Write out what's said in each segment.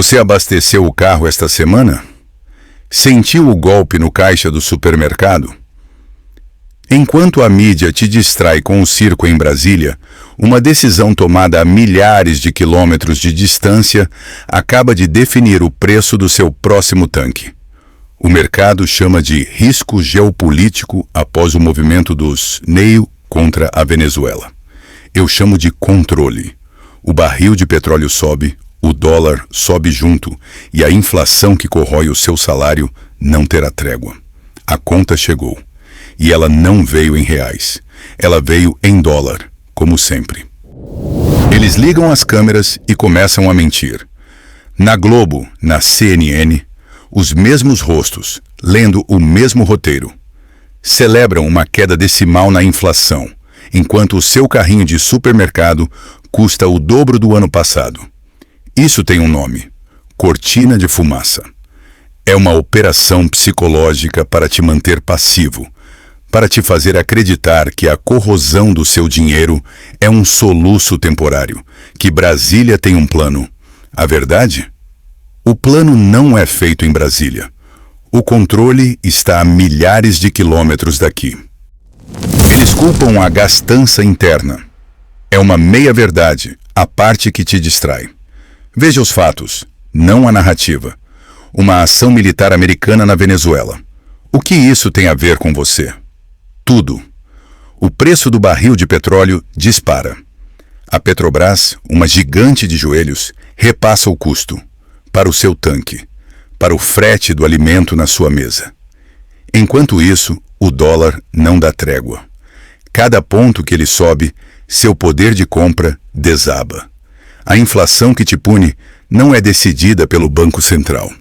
Você abasteceu o carro esta semana? Sentiu o golpe no caixa do supermercado? Enquanto a mídia te distrai com o circo em Brasília, uma decisão tomada a milhares de quilômetros de distância acaba de definir o preço do seu próximo tanque. O mercado chama de risco geopolítico após o movimento dos NEO contra a Venezuela. Eu chamo de controle. O barril de petróleo sobe, o dólar sobe junto e a inflação que corrói o seu salário não terá trégua. A conta chegou. E ela não veio em reais. Ela veio em dólar, como sempre. Eles ligam as câmeras e começam a mentir. Na Globo, na CNN, os mesmos rostos, lendo o mesmo roteiro. Celebram uma queda decimal na inflação, enquanto o seu carrinho de supermercado custa o dobro do ano passado. Isso tem um nome: cortina de fumaça. É uma operação psicológica para te manter passivo, para te fazer acreditar que a corrosão do seu dinheiro é um soluço temporário, que Brasília tem um plano. A verdade? O plano não é feito em Brasília. O controle está a milhares de quilômetros daqui. Eles culpam a gastança interna. É uma meia-verdade, a parte que te distrai. Veja os fatos, não a narrativa. Uma ação militar americana na Venezuela. O que isso tem a ver com você? Tudo. O preço do barril de petróleo dispara. A Petrobras, uma gigante de joelhos, repassa o custo para o seu tanque, para o frete do alimento na sua mesa. Enquanto isso, o dólar não dá trégua. Cada ponto que ele sobe, seu poder de compra desaba. A inflação que te pune não é decidida pelo Banco Central.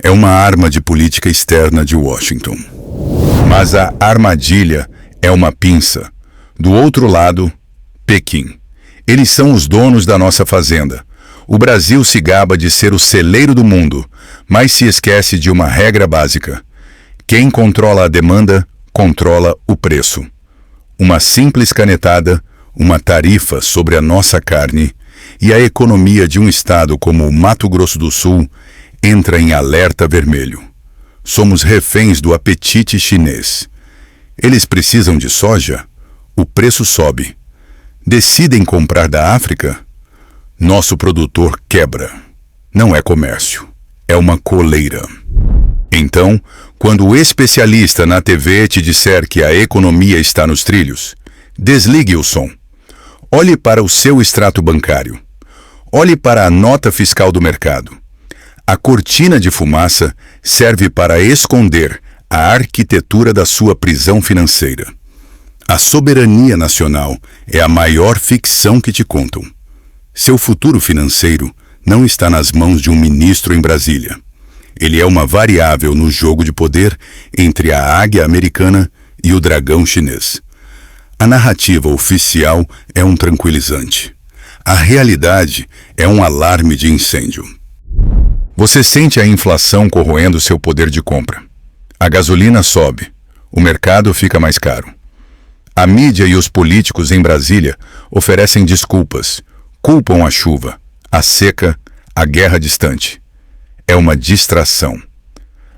É uma arma de política externa de Washington. Mas a armadilha é uma pinça. Do outro lado, Pequim. Eles são os donos da nossa fazenda. O Brasil se gaba de ser o celeiro do mundo, mas se esquece de uma regra básica. Quem controla a demanda, controla o preço. Uma simples canetada, uma tarifa sobre a nossa carne, e a economia de um estado como o Mato Grosso do Sul entra em alerta vermelho. Somos reféns do apetite chinês. Eles precisam de soja? O preço sobe. Decidem comprar da África? Nosso produtor quebra. Não é comércio. É uma coleira. Então, quando o especialista na TV te disser que a economia está nos trilhos, desligue o som. Olhe para o seu extrato bancário. Olhe para a nota fiscal do mercado. A cortina de fumaça serve para esconder a arquitetura da sua prisão financeira. A soberania nacional é a maior ficção que te contam. Seu futuro financeiro não está nas mãos de um ministro em Brasília. Ele é uma variável no jogo de poder entre a águia americana e o dragão chinês. A narrativa oficial é um tranquilizante. A realidade é um alarme de incêndio. Você sente a inflação corroendo seu poder de compra. A gasolina sobe, o mercado fica mais caro. A mídia e os políticos em Brasília oferecem desculpas, culpam a chuva, a seca, a guerra distante. É uma distração.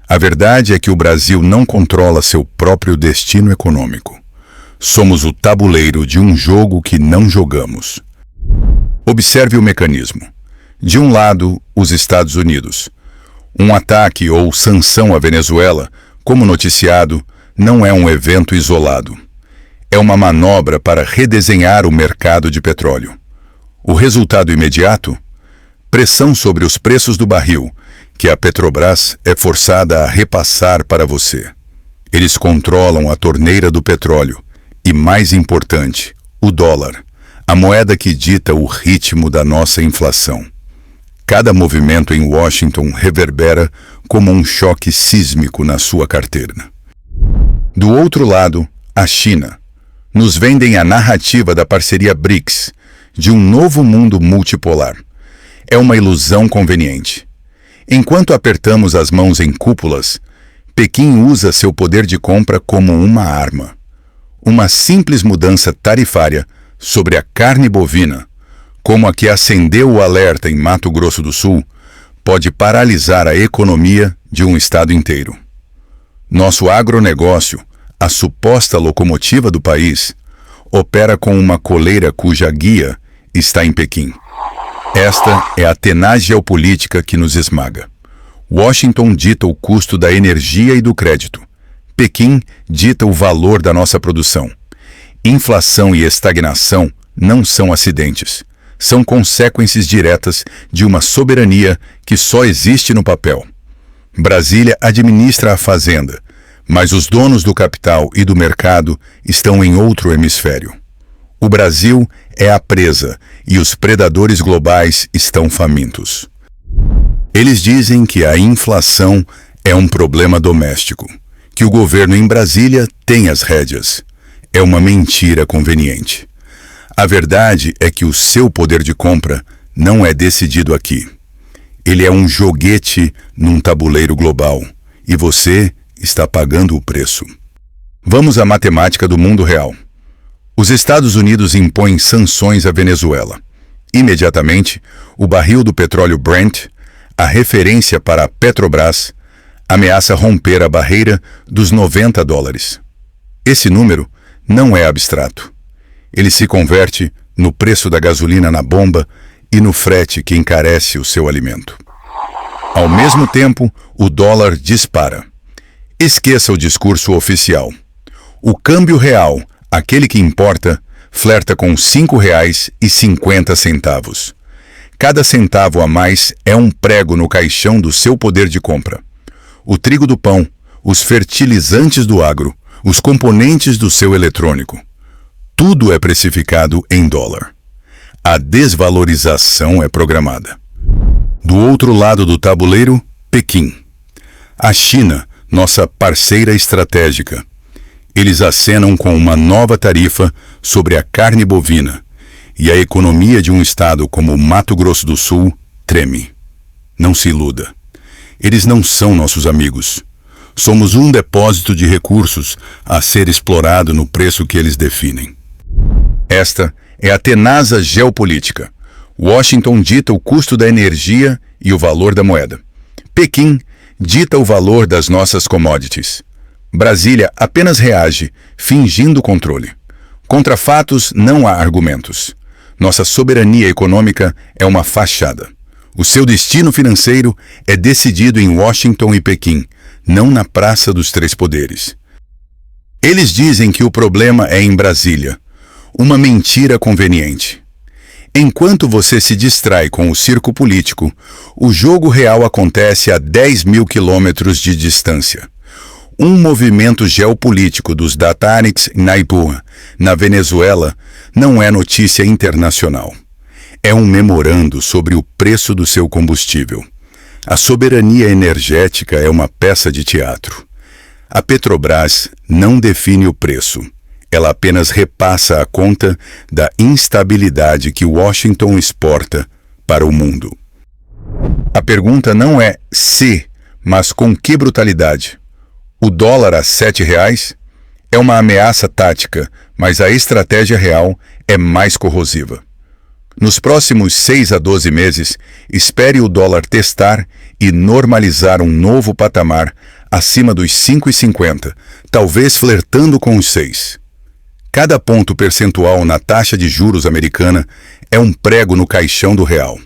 A verdade é que o Brasil não controla seu próprio destino econômico. Somos o tabuleiro de um jogo que não jogamos. Observe o mecanismo. De um lado, os Estados Unidos. Um ataque ou sanção à Venezuela, como noticiado, não é um evento isolado. É uma manobra para redesenhar o mercado de petróleo. O resultado imediato? Pressão sobre os preços do barril, que a Petrobras é forçada a repassar para você. Eles controlam a torneira do petróleo e, mais importante, o dólar, a moeda que dita o ritmo da nossa inflação. Cada movimento em Washington reverbera como um choque sísmico na sua carteira. Do outro lado, a China. Nos vendem a narrativa da parceria BRICS, de um novo mundo multipolar. É uma ilusão conveniente. Enquanto apertamos as mãos em cúpulas, Pequim usa seu poder de compra como uma arma. Uma simples mudança tarifária sobre a carne bovina, como a que acendeu o alerta em Mato Grosso do Sul, pode paralisar a economia de um estado inteiro. Nosso agronegócio, a suposta locomotiva do país, opera com uma coleira cuja guia está em Pequim. Esta é a tenaz geopolítica que nos esmaga. Washington dita o custo da energia e do crédito. Pequim dita o valor da nossa produção. Inflação e estagnação não são acidentes. São consequências diretas de uma soberania que só existe no papel. Brasília administra a fazenda, mas os donos do capital e do mercado estão em outro hemisfério. O Brasil é a presa e os predadores globais estão famintos. Eles dizem que a inflação é um problema doméstico, que o governo em Brasília tem as rédeas. É uma mentira conveniente. A verdade é que o seu poder de compra não é decidido aqui. Ele é um joguete num tabuleiro global, e você está pagando o preço. Vamos à matemática do mundo real. Os Estados Unidos impõem sanções à Venezuela. Imediatamente, o barril do petróleo Brent, a referência para a Petrobras, ameaça romper a barreira dos $90. Esse número não é abstrato. Ele se converte no preço da gasolina na bomba e no frete que encarece o seu alimento. Ao mesmo tempo, o dólar dispara. Esqueça o discurso oficial. O câmbio real, aquele que importa, flerta com R$ 5,50. Cada centavo a mais é um prego no caixão do seu poder de compra. O trigo do pão, os fertilizantes do agro, os componentes do seu eletrônico. Tudo é precificado em dólar. A desvalorização é programada. Do outro lado do tabuleiro, Pequim. A China, nossa parceira estratégica. Eles acenam com uma nova tarifa sobre a carne bovina, e a economia de um estado como o Mato Grosso do Sul treme. Não se iluda. Eles não são nossos amigos. Somos um depósito de recursos a ser explorado no preço que eles definem. Esta é a tenaz geopolítica. Washington dita o custo da energia e o valor da moeda. Pequim dita o valor das nossas commodities. Brasília apenas reage, fingindo controle. Contra fatos não há argumentos. Nossa soberania econômica é uma fachada. O seu destino financeiro é decidido em Washington e Pequim, não na Praça dos Três Poderes. Eles dizem que o problema é em Brasília. Uma mentira conveniente. Enquanto você se distrai com o circo político, o jogo real acontece a 10.000 quilômetros de distância. Um movimento geopolítico dos Datanix Naipur, na Venezuela, não é notícia internacional. É um memorando sobre o preço do seu combustível. A soberania energética é uma peça de teatro. A Petrobras não define o preço. Ela apenas repassa a conta da instabilidade que Washington exporta para o mundo. A pergunta não é se, mas com que brutalidade. O dólar a R$ 7 é uma ameaça tática, mas a estratégia real é mais corrosiva. Nos próximos 6 a 12 meses, espere o dólar testar e normalizar um novo patamar acima dos 5,50, talvez flertando com os 6. Cada ponto percentual na taxa de juros americana é um prego no caixão do real.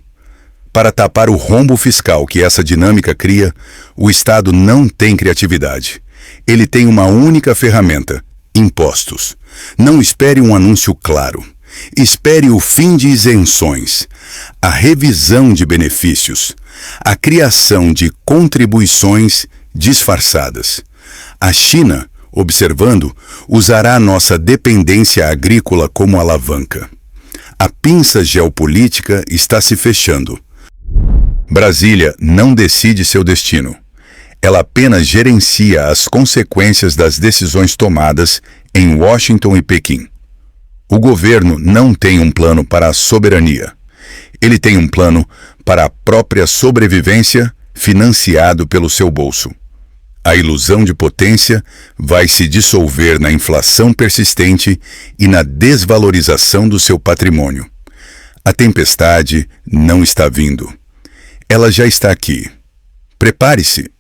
Para tapar o rombo fiscal que essa dinâmica cria, o Estado não tem criatividade. Ele tem uma única ferramenta: impostos. Não espere um anúncio claro. Espere o fim de isenções, a revisão de benefícios, a criação de contribuições disfarçadas. A China, observando, usará nossa dependência agrícola como alavanca. A pinça geopolítica está se fechando. Brasília não decide seu destino. Ela apenas gerencia as consequências das decisões tomadas em Washington e Pequim. O governo não tem um plano para a soberania. Ele tem um plano para a própria sobrevivência, financiado pelo seu bolso. A ilusão de potência vai se dissolver na inflação persistente e na desvalorização do seu patrimônio. A tempestade não está vindo. Ela já está aqui. Prepare-se.